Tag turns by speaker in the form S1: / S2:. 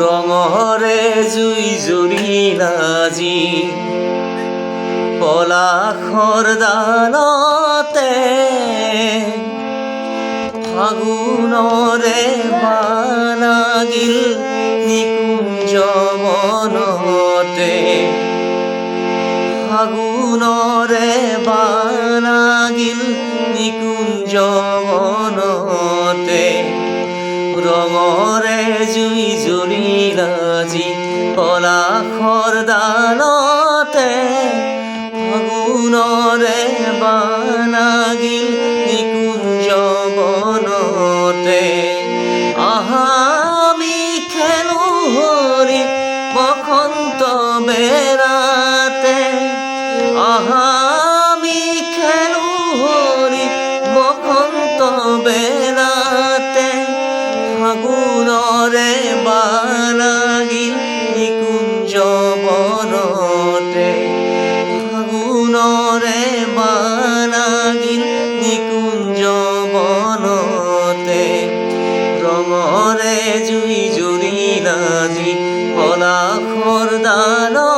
S1: ৰঙৰে জুই জুৰিলাজি পলাশৰ দানতে ফাগুণৰে বানাগিল নিকুঞ্জ বনতে ফাগুণৰে বানাগিল নিকুঞ্জ বনতে ৰঙৰে জুই জুৰিলাজি পলাশৰ দানতে ফাগুণৰে বানাগিল নিকুঞ্জ বনতে আমি খেলো হৰি বসন্ত বেৰাতে আমি খেলো হৰি বসন্ত বেৰাতে ফাগুণৰে বানাগিল নিকুঞ্জ বনতে ফাগুণৰে বানাগিল নিকুঞ্জ বনতে ৰঙৰে জুই জুৰিলাজি পলাশৰ দানতে